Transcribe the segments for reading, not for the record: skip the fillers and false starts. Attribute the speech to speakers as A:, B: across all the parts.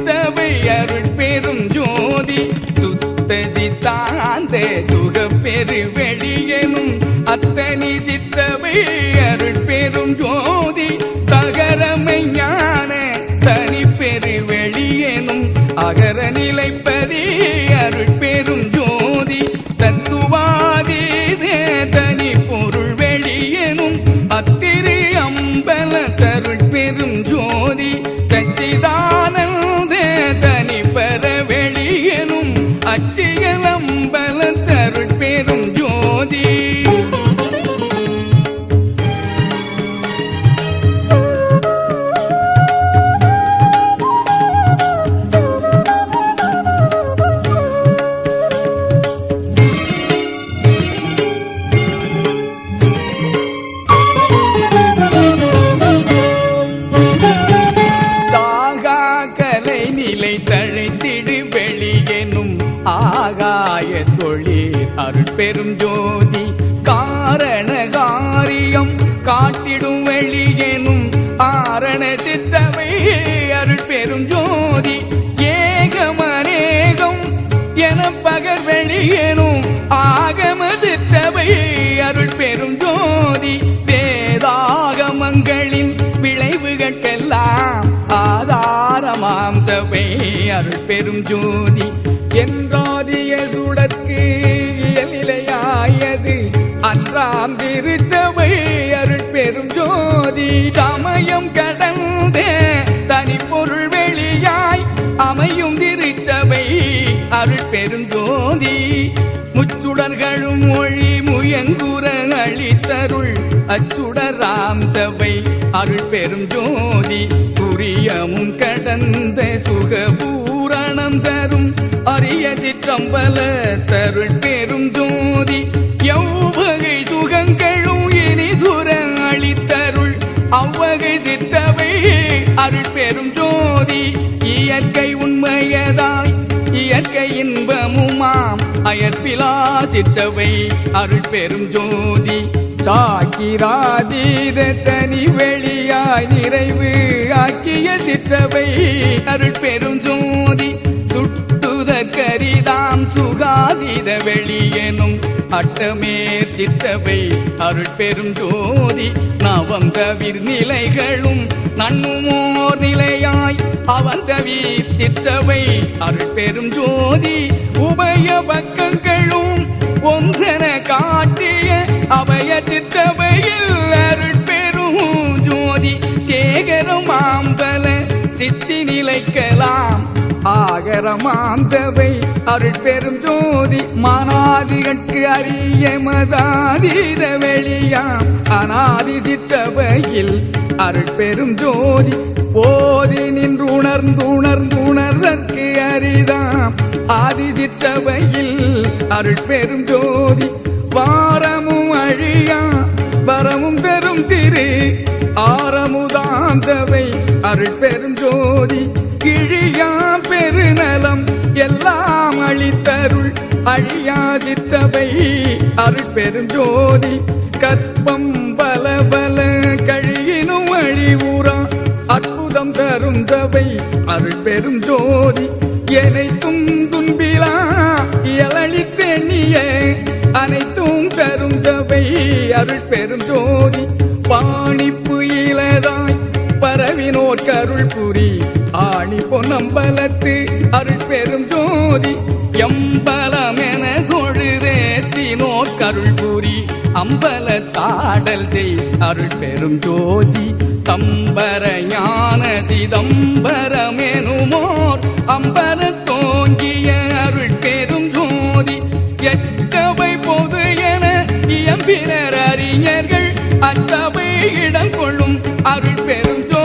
A: சித்தவை அருள் பெரும் ஜோதி சுத்த சித்தாந்த சுக பெரு வெளியனும் அத்தனி சித்தவை அருள் பெரும் ஜோதி தகரமை ஞான தனி பெரு வெளியனும் அகர நிலைப்பதி அருள் பெரும் ஜோதி தத்துவாதி தனி பொருள் வெளியனும் அத்திரு அம்பல தருள் பெரும் ஜோதி சச்சிதானந்த தனி பெற வெளியனும் அச்சியல் அம்பல தருள் பெரும் ஜோதி அருள் பெரும் ஜோதி காரண காரியம் காட்டிடும் வெளியெனும் ஆரண சித்தவை அருள் பெரும் ஜோதி ஏகமநேகம் என பகர் வெளியெனும் ஆகம சித்தவை அருள் பெரும் ஜோதி வேதாகமங்களின் விளைவுகட்கெல்லாம் ஆதாரமாம் தவை அருள் பெரும் ஜோதி என்றாதிய சுடற்கு இயலிலையாயது அன்றாம் திருச்சபை அருள் பெரும் ஜோதி சமயம் கடந்த தனி பொருள் வெளியாய் அமையும் திருச்சபை அருள் பெரும் ஜோதி முச்சுடர்களும் மொழி முயங்குற அளித்தருள் அச்சுடராம் சபை அருள் பெரும் ஜோதி புரியமும் கடந்த சுகபூரணம் தரும் அரிய சிற்றம்பல தருள் பெரும் ஜோதி எவ்வகை சுகங்களும் இனி துர அளித்தருள் அவ்வகை சிற்றவை அருள் பெரும் ஜோதி இயற்கை உண்மையதாய் இயற்கை இன்பமுமாம் அயற்பிலா சிற்றவை அருள் பெரும் ஜோதி சாக்கிராதீத தனி வெளியாய் நிறைவு ஆக்கிய சிற்றவை அருள் பெரும் ஜோதி கரிதாம் சுகாதீத வெளியெனும் அட்டமேற் சித்தவை அருள் பெரும் ஜோதி நவம் தவிர் நிலைகளும் நன்னுமோர் நிலையாய் அவன் தவிர் சித்தவை அருள் பெரும் ஜோதி உபய பக்கங்களும் ஒன்றென காட்டிய அபய சித்தவையில் அருள் பெரும் ஜோதி சேகரம் ஆம்பல சித்தி நிலைக்கலாம் ஆகரமாந்தவை அருள் பெரும் ஜோதி மானாதிகட்கு அரிய மதாதீத வெளியாம் அநாதி சிற்றவையில் அருள் பெரும் ஜோதி போதி நின்றுணர்ந்துணர்ந்துணர்தற்கு அரிதாம் ஆதி சிற்றவையில் அருள் பெரும் ஜோதி வாரமும் அழியா வரமும் பெரும் திரு ஆரமுதாந்தவை அருள் பெரும் ஜோதி கிழியா பெருநலம் எல்லாம் அளித்தருள் அழியாதித்தவை அருள் பெரும் ஜோதி கற்பம் பல பல கழியினும் அழிவுறா அற்புதம் தரும் தவை அருள் பெரும் ஜோதி எனைத்தும் துன்பிலா இயலளித்தெண்ணிய அனைத்தும் தரும் தவை அருள் பெரும் ஜோதி பாணிப்பு இலதாய் பரவினோர் கருள் புரி ஆணி பொன்னம்பலத்து அருள் பெரும் ஜோதி எம்பலமென தொழுதேத்தினோர் கருள் புரி அம்பல தாடல் செய் அருள் பெரும் ஜோதி தம்பர ஞானதி தம்பரமெனுமோர் அம்பல தோங்கிய அருள் பெரும் ஜோதி எத்தவை பொது என இயம்பினர் அறிஞர்கள் அத்தவை இடம் கொள்ளும் அருள் பெரும் ஜோதி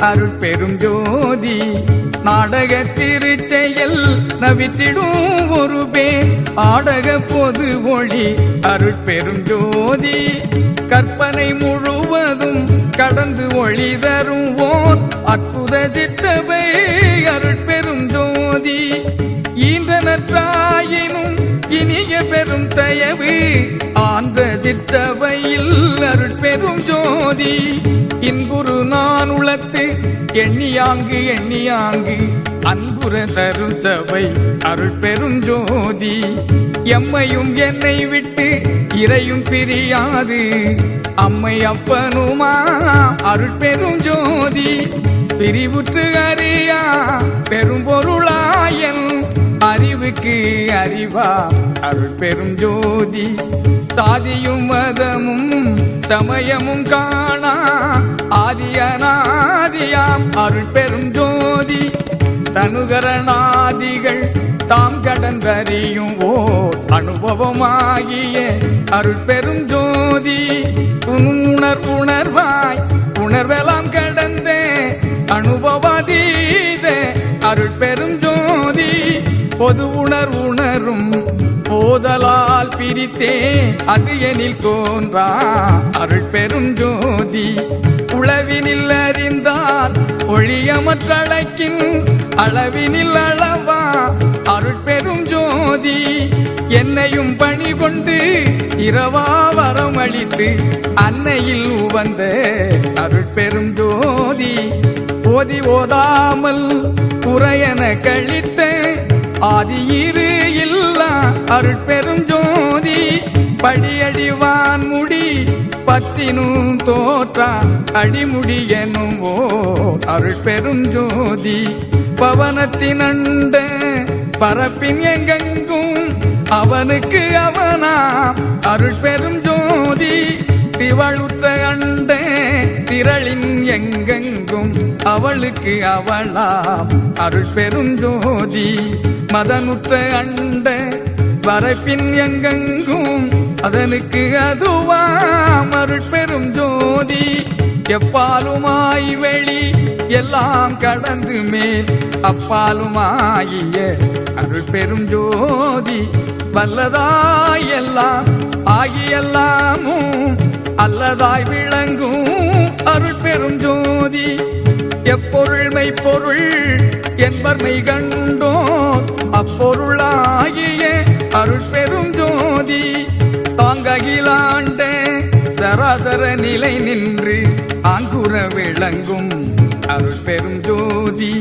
A: அருட்பெரும் ஜோதி நாடக திருச்செயல் நவித்திடும் ஒரு பேர் ஆடக பொது ஒளி அருட்பெரும் ஜோதி கற்பனை முழுவதும் கடந்து ஒளி தரும் ஓர் அற்புத சிற்றவை அருட்பெரும் ஜோதி ஈன்றனற்றாயினும் இனிய பெரும் தயவு ஆன்ற சிற்றவையில் அருட்பெரும் ஜோதி இன்புறு நான் உளத்து எண்ணியாங்கு எண்ணியாங்கு அன்புற தரும் சபை அருட்பெரும் ஜோதி எம்மையும் என்னை விட்டு இறையும் பிரியாது அம்மை அப்பனுமா அருட்பெரும் ஜோதி பிரிவுற்று அறியா பெரும்பொருளாயன் அறிவுக்கு அறிவா அருட்பெரும் ஜோதி சாதியும் மதமும் சமயமும் காணா ஆதியநாதியாம் அருட்பெரும் ஜோதி தனுகரணாதிகள் தாம் கடந்தறியும் ஓர் அனுபவமாகிய அருட்பெரும் ஜோதி உணர்வாய் உணர்வெல்லாம் கடந்த அனுபவாதீத அருட்பெரும் ஜோதி பொது உணரும் போதலால் பிரித்தே அது எனில் தோன்றா அருட்பெரும் ஜோதி உளவினில் அறிந்தால் ஒழியமற்றழைக்கின் அளவினில் அளவா அருட்பெரும் ஜோதி என்னையும் பணி கொண்டு இரவா வரம் அளித்து அன்னையில் உவந்த அருட்பெரும் ஜோதி ஓதி ஓதாமல் குறையன கழித்த ஆதியிரு இல்லா அருட்பெரும் ஜோதி படியடிவான் முடி பத்தினும் தோற்றா அடிமுடி எனும் ஓ அருட்பெரும் ஜோதி பவனத்தின் அண்ட பரப்பின் எங்கெங்கும் அவனுக்கு அவனா அருட்பெரும் ஜோதி திவளுற்ற அண்ட திரளின் எங்கெங்கும் அவளுக்கு அவளாம் அருட்பெரும் ஜோதி மதனுற்ற அண்ட வரப்பின் எங்கெங்கும் அதனுக்கு அதுவாம் அருட்பெரும் ஜோதி எப்பாலுமாய் வெளி எல்லாம் கடந்து மேல் அப்பாலுமாகிய அருட்பெரும் ஜோதி வல்லதாய் எல்லாம் ஆகியெல்லாமும் அல்லதாய் விளங்கும் அருட்பெரும் ஜோதி எப்பொருள் மெய்ப்பொருள் என்பர்மை கண்டோ அப்பொருளாகிய அருட்பெரும் ஜோதி தாங்ககிலாண்ட சராசர நிலை நின்று ஆங்குற விளங்கும் அருட்பெரும் ஜோதி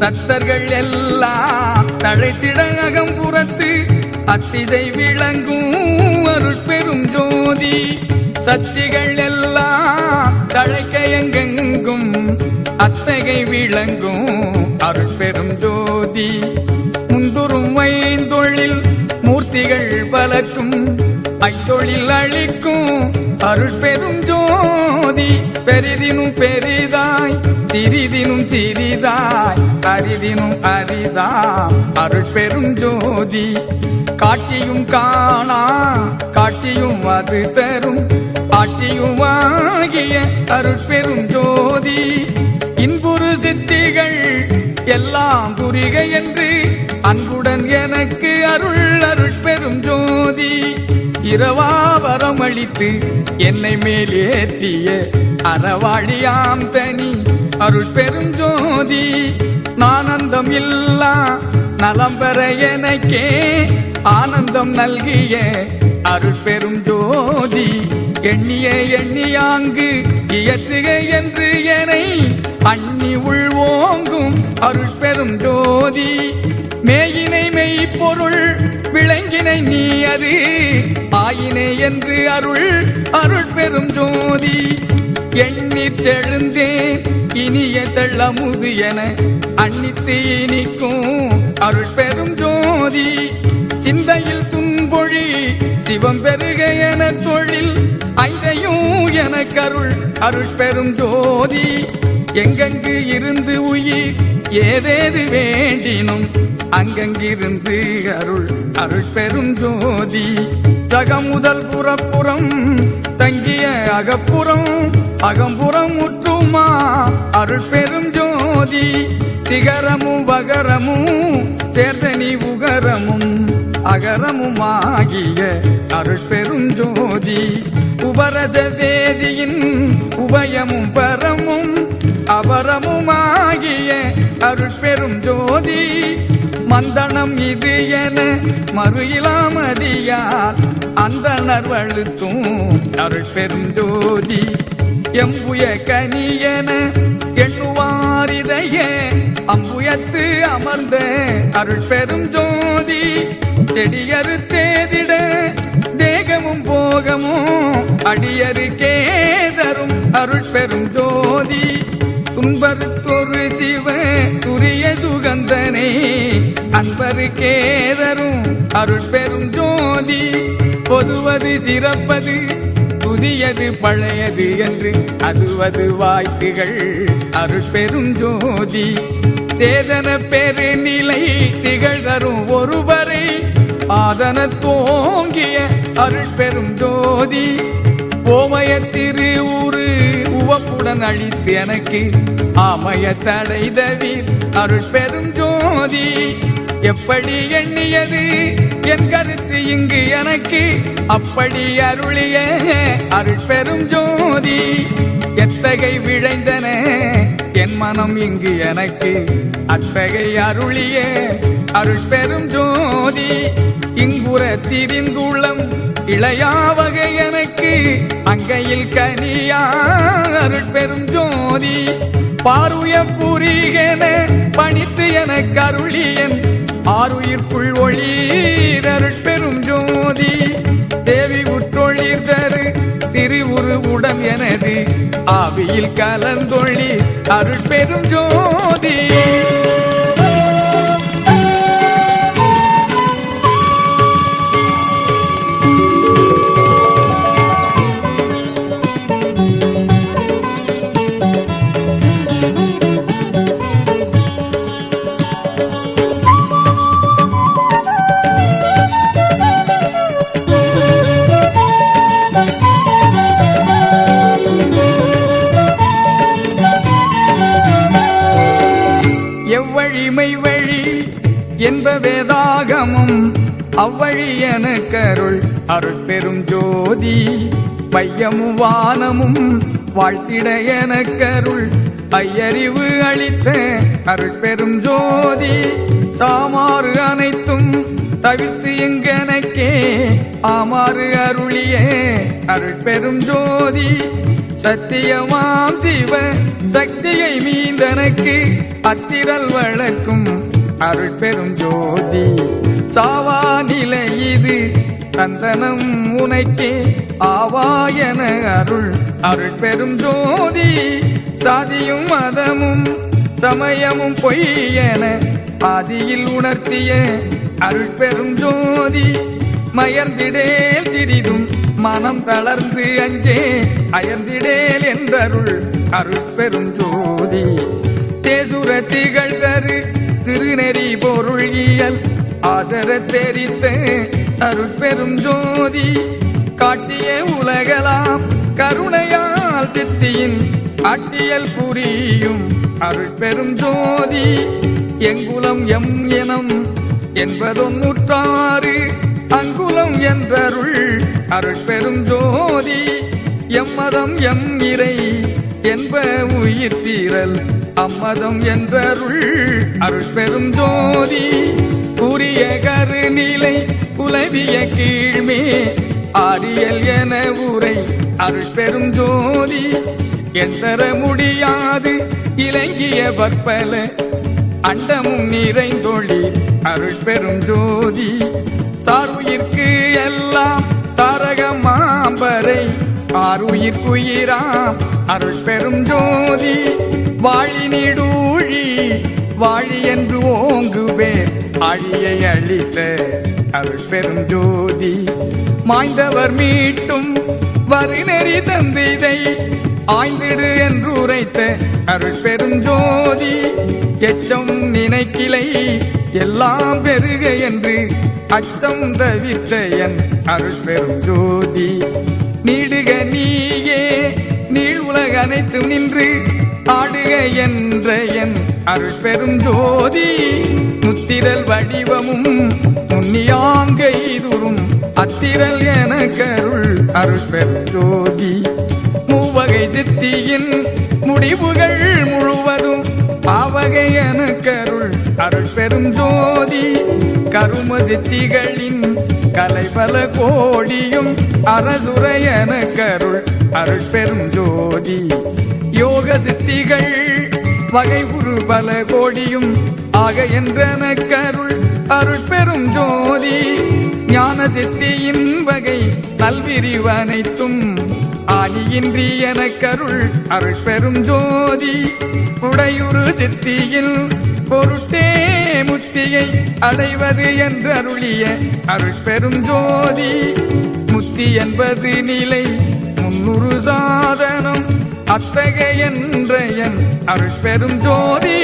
A: சத்தர்கள் எல்லாம் தழைத்திட அகம்புறத்து அத்திசை விளங்கும் அருட்பெரும் ஜோதி சத்திகள் எல்லாம் தழைக்க எங்கெங்கும் அத்தகை விளங்கும் அருட்பெரும் ஜோதி முந்துரும் ஐந்தொழில் மூர்த்திகள் பலக்கும் ஐந்தொழில் அளிக்கும் அருட்பெரும் ஜோதி பெரிதினும் பெரிதாய் சிறிதினும் சிறிதாய் அரிதினும் அரிதாம் அருட்பெரும் ஜோதி காட்சியும் காணா காட்சியும் அது தரும் ஆட்சியும் ஆகிய அருட்பெரும் ஜோதி இன்புறு சித்திகள் எல்லாம் புரிக என்று அன்புடன் எனக்கு அருள் அருட்பெரும் ஜோதி இரவா வரமளித்து என்னை மேலேற்றிய அறவாழியாம் தனி அருட்பெரும் ஜோதி நானந்தம் இல்லா நலம் பெற எனக்கே ஆனந்தம் நல்கிய அருட்பெரும் ஜோதி எண்ணிய எண்ணியாங்கு இயற்றுக என்று எனை அண்ணி உள்வோங்கும் அருட்பெரும் ஜோதி மேயினை மெய்ப்பொருள் விளங்கினை நீ அது ஆயினை என்று அருள் அருட்பெரும் ஜோதி எண்ணித் தெழுந்தேன் இனிய தெள்ளமுது என அன்னித்து இனிக்கும் அருட்பெரும் ஜோதி சிந்தையில் துன்பொழி சிவம் பெருக என தொழில் ஐந்தையும் என கருள் அருட்பெரும் ஜோதி எங்கெங்கு இருந்து உயிர் ஏதேது வேண்டினும் அங்கங்கிருந்து அருள் அருட்பெரும் ஜோதி சகமுதல் புறப்புறம் தங்கிய அகப்புறம் அகம்புறம் முற்றுமா அருட்பெரும் ஜோதி சிகரமும் வகரமும் சேர்த்தனி உகரமும் அகரமும் ஆகிய அருட்பெரும் ஜோதி உபரஜ வேதியின் உபயமும் பரமும் அபரமும் ஆகிய அருட்பெரும் ஜோதி மந்தனம் இது என மறு இலாமதியால் அந்தணர் வழுத்தும் அருட்பெரும் ஜோதி எம்புய கனியன எண்ணுவாரிதைய அம்புயத்து அமர்ந்த அருட்பெரும் ஜோதி செடியறு தேதிட தேகமும் போகமும் அடியறு கேதரும் அருட்பெரும் ஜோதி துன்பருத்தொரு சிவ துரிய சுகந்தனே அன்பரு கேதரும் அருட்பெரும் ஜோதி பொதுவது சிறப்பது புதியது பழையது என்று அதுவது வாய்ப்புகள் அருட்பெரும் ஜோதி சேதன பெருநிலை திகழ்தரும் ஒருவரை ஆதன தோங்கிய அருட்பெரும் ஜோதி ஓமய திருவுரு உவப்புடன் அழித்து எனக்கு ஆமய தடை தவிர் அருட்பெரும் ஜோதி எப்படி எண்ணியது என் கருத்து இங்கு எனக்கு அப்படி அருளிய அருட்பெரும் ஜோதி எத்தகை விழைந்தன என் மனம் இங்கு எனக்கு அத்தகை அருளிய அருட்பெரும் ஜோதி இங்குற திரிந்துள்ளம் இளையாவகை எனக்கு அங்கையில் கனியா அருட்பெரும் ஜோதி பாருய புரிகென பணித்து என கருளியன் ஆருயிர்க்குள் ஒளீர் அருட்பெரும் ஜோதி தேவி உற்றொழிர் தரு திருவுரு உடன் எனது ஆவியில் கலந்தொழி அருட்பெரும் ஜோதி எவ்வழிமை வழி என்ப வேதாகமும் அவ்வழி என கருள் அருட்பெரும் ஜோதி பையமும் வானமும் வாழ்த்திட என கருள் ஐயறிவு அளித்த அருட்பெரும் ஜோதி சாமாறு அனைத்தும் தவிர்த்து எங்கனக்கே ஆமாறு அருளிய அருட்பெரும் ஜோதி சத்தியமாம் சிவ சக்தியை மீந்தனக்கு அத்திரல் வளர்க்கும் அருட்பெரும் ஜோதி சாவா நிலை இது தந்தனம் உனக்கே ஆவாயன அருள் அருட்பெரும் ஜோதி சாதியும் மதமும் சமயமும் பொய்யென ஆதியில் உணர்த்திய அருட்பெரும் ஜோதி மயர்ந்திடேல் சிறிதும் மனம் தளர்ந்து அங்கே அயர்ந்திடேல் என்றருள் அருட்பெரும் ஜோதி தேசுர திகழ்தரு திருநெறி பொருள் இயல் ஆதர தெரித்த அருட்பெரும் ஜோதி காட்டிய உலகலாம் கருணையால் சித்தியின் ஆட்டியல் புரியும் அருட்பெரும் ஜோதி எங்குலம் எம் எனம் என்பதொன்னுற்றாறு அங்குலம் என்றருள் அருட்பெரும் ஜோதி எம்மதம் எம் இறை என்ப உயிர் தீரல் அம்மதம் என்றருள் அருட்பெரும் ஜோதி உரிய கருநிலை உலவிய கீழ்மே ஆரியல் என உரை அருட்பெரும் ஜோதி எந்தர முடியாது இலங்கிய பற்பல அண்டமும் நிறைந்தொழி அருட்பெரும் ஜோதி தாருயிர்க்கு எல்லாம் தாரகமாம்பரை ஆருயிர்க்குயிராம் அருட்பெரும் ஜோதி வாழி நீடூழி வாழி என்று ஓங்குவேன் அழியை அழித்த அருட்பெரும் ஜோதி மாய்ந்தவர் மீட்டும் வருநெறி தந்திதை ஆய்ந்திடு என்று உரைத்த அருட்பெரும் ஜோதி எச்சம் நினைக்கிளை எல்லாம் பெருக என்று அச்சம் தவிர்த்த என் அருட்பெரும் ஜோதி நீடுக நீயே நீள் உலக அனைத்தும் நின்று ஆடுக என்ற என் அருள் பெரும் ஜோதி முத்திரல் வடிவமும் முன்னியாங்கை துரும் அத்திரல் என கருள் அருள் பெரும் ஜோதி மூவகை சித்தியின் முடிவுகள் முழுவதும் பாவகை என கருள் அருள் பெரும் ஜோதி கரும சித்திகளின் கலைபல கோடியும் அரசுரை என கருள் அருள் பெரும் ஜோதி யோக சித்திகள் வகை உரு பல கோடியும் ஆக என்றன கருள் அருள் பெரும் ஜோதி ஞான சித்தியின் வகை நல்விரிவனைத்தும் ஆதியின்றி என கருள் அருள் பெரும் ஜோதி உடையுறு சித்தியில் பொருட்டே முத்தியை அடைவது என்றருளிய அருள் பெரும் ஜோதி முத்தி என்பது நிலை 300 சாதனம் அத்தகைய என் அருள் பெரும் ஜோதி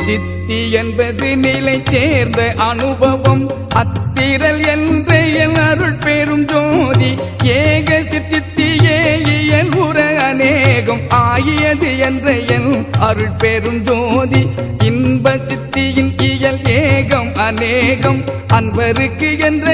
A: சித்தி என்பது நிலை சேர்ந்த அனுபவம் அத்திரல் என்ற அருள் பெரும் ஜோதி ஏக சித்தியே இயல்புற அநேகம் ஆகியது என்ற அருள் பெரும் ஜோதி இன்ப சித்தியின் இயல் ஏகம் அநேகம் அன்பருக்கு என்ற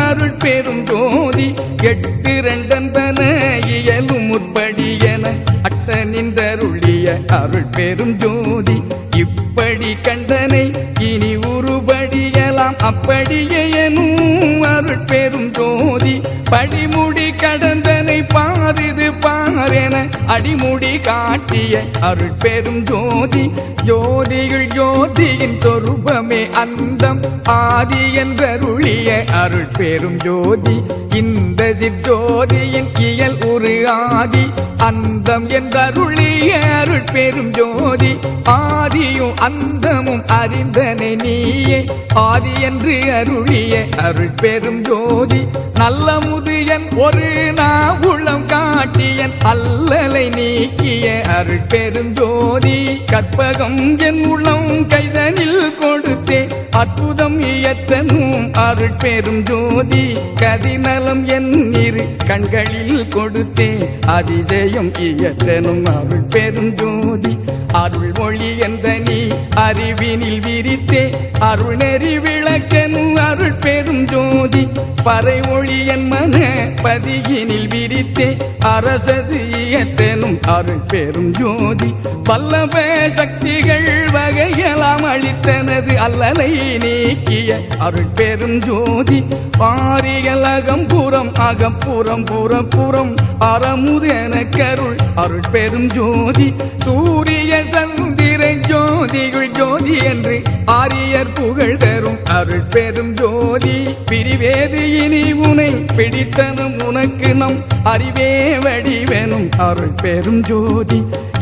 A: அருள் பெரும் ஜோதி 8 2 இயலும் முற்படி என அட்ட நின்றருளிய அருள் பெரும் ஜோதி இப்படி கண்டனை இனி உருபடியலாம் அப்படியே எனும் அருள் பெரும் ஜோதி படிமுடி கடந்தனை பாரிது பாரென அடிமுடி காட்டிய அருள் பெரும் ஜோதி ஜோதிகள் ஜோதியின் சொரூபமே அந்தம் ஆதி என்றருளிய அருள் பெரும் ஜோதி இந்த ஜோதியின் இயல் ஒரு ஆதி அந்தம் என்றருளிய அருள் பெரும் ஜோதி ஆதியும் அந்தமும் அறிந்தனை நீயே ஆதி என்று அருளிய அருள் பெரும் ஜோதி நல்ல முதியன் ஒரு நாவுளம் காட்டியன் அல்லலை நீக்கிய அருள் பெரும் ஜோதி கற்பகம் என் உள்ளம் கைதனில் கொடுத்தே அற்புதம் இயற்றனும் அருள் பெரும் ஜோதி கதிநலம் என் இரு கண்களில் கொடுத்தே அதிசயம் இயற்றனும் அருள் பெரும் ஜோதி அருள் மொழி என்ற நீ அறிவினில் விரித்தே அருள் நெறி விளக்கனும் அருள் பெரும் ஜோதி பறை ஒளி என் மன பதியினில் விரித்தே அரசது இயற்றனும் அருள் பெரும் ஜோதி வல்லப சக்திகள் வகையெல்லாம் அளித்தனது அல்லலை நீக்கிய அருள் பெரும் ஜோதி பாரிகள் அகம்புறம் அகப்புறம் புறப்புறம் அறமுதென கருள் அருள் பெரும் ஜோதி சூரிய சந்திர ஜோதிகள் ஜோதி என்று ஆரியர் புகழ் தரும் அருள் பெரும் ஜோதி பிரிவேது இனி உனை பிடித்தனும் உனக்கு நம் அறிவே வடிவெனும் அருள் பெரும் ஜோதி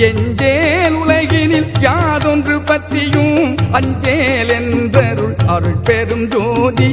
A: எஞ்சேல் உலகினில் யாதொன்று பற்றியும் அஞ்சேல் என்றருள் அருள் பெரும் ஜோதி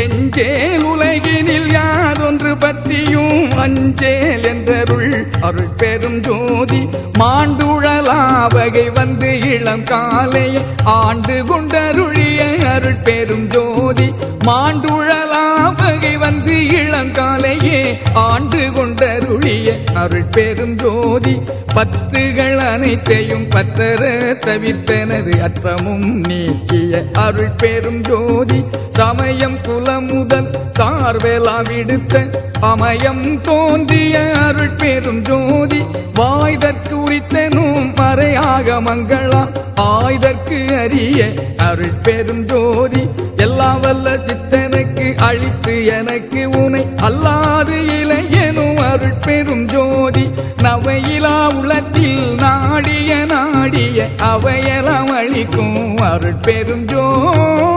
A: எஞ்சேல் உலகினில் யாதொன்று பற்றியும் அஞ்சேல் என்றருள் அருள் பெரும் ஜோதி மாண்டுழலாவகை வந்து இளம் காலையை ஆண்டு கொண்டருளிய அருள் பெரும் ஜோதி மாண்டுழலாவகை வந்து இளங்காலையே ஆண்டு கொண்டருளிய அருள் பெரும் ஜோதி பற்றுகள் அனைத்தையும் பற்றற தவிர்த்தனது அற்றமும் நீக்கிய அருள் பெரும் ஜோதி சமயம் குலம் முதல் சார்வேலா விடுத்த அமயம் தோன்றிய அருள் பெரும் ஜோதி வாய்தற்கு உரித்தனும் மறையாக மங்களா ஆய்தற்கு அறிய அருள் பெரும் ஜோதி எல்லா வல்ல சித்தனுக்கு அழித்து எனக்கு உனை அல்லாது இளையனும் அருள் பெரும் ஜோதி நவையிலா உலத்தில் நாடிய அவையெல்லாம் அளிக்கும் அருள் பெரும் ஜோதி